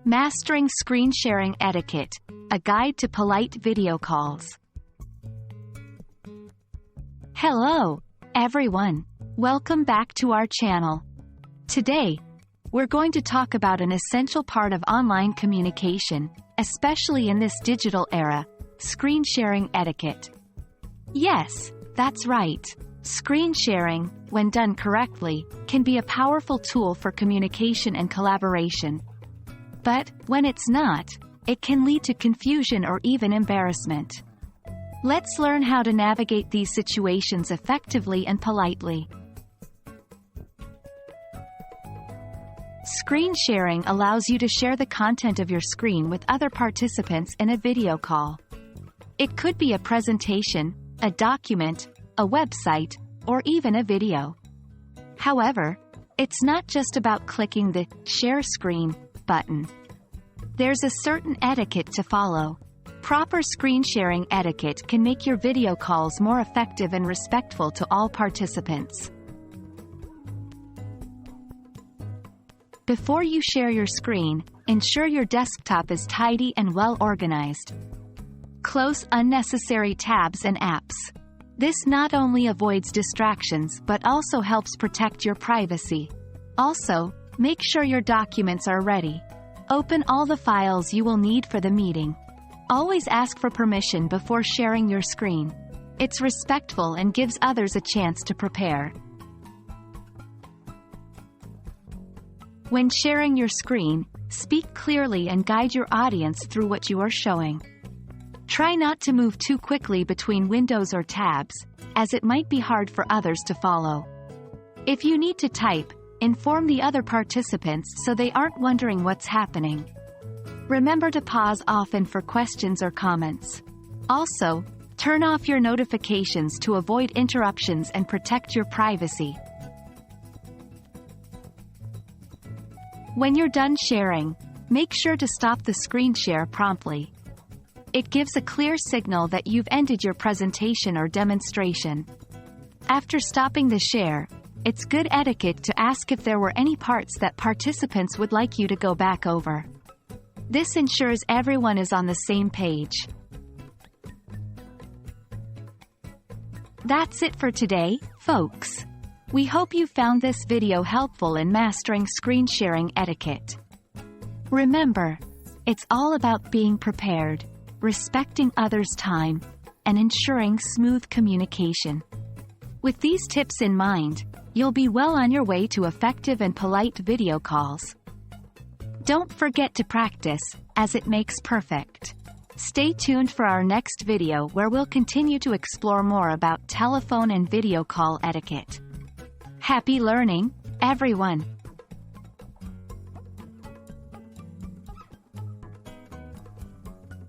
Mastering Screen Sharing Etiquette, a guide to polite video calls. Hello, everyone. Welcome back to our channel. Today, we're going to talk about an essential part of online communication, especially in this digital era: screen sharing etiquette. Yes, that's right. Screen sharing, when done correctly, can be a powerful tool for communication and collaboration. But, when it's not, it can lead to confusion or even embarrassment. Let's learn how to navigate these situations effectively and politely. Screen sharing allows you to share the content of your screen with other participants in a video call. It could be a presentation, a document, a website, or even a video. However, it's not just about clicking the Share Screen button. There's a certain etiquette to follow. Proper screen sharing etiquette can make your video calls more effective and respectful to all participants. Before you share your screen, ensure your desktop is tidy and well organized. Close unnecessary tabs and apps. This not only avoids distractions but also helps protect your privacy. Also, make sure your documents are ready. Open all the files you will need for the meeting. Always ask for permission before sharing your screen. It's respectful and gives others a chance to prepare. When sharing your screen, speak clearly and guide your audience through what you are showing. Try not to move too quickly between windows or tabs, as it might be hard for others to follow. If you need to type, inform the other participants so they aren't wondering what's happening. Remember to pause often for questions or comments. Also, turn off your notifications to avoid interruptions and protect your privacy. When you're done sharing, make sure to stop the screen share promptly. It gives a clear signal that you've ended your presentation or demonstration. After stopping the share, it's good etiquette to ask if there were any parts that participants would like you to go back over. This ensures everyone is on the same page. That's it for today, folks. We hope you found this video helpful in mastering screen sharing etiquette. Remember, it's all about being prepared, respecting others' time, and ensuring smooth communication. With these tips in mind, you'll be well on your way to effective and polite video calls. Don't forget to practice, as it makes perfect. Stay tuned for our next video where we'll continue to explore more about telephone and video call etiquette. Happy learning, everyone!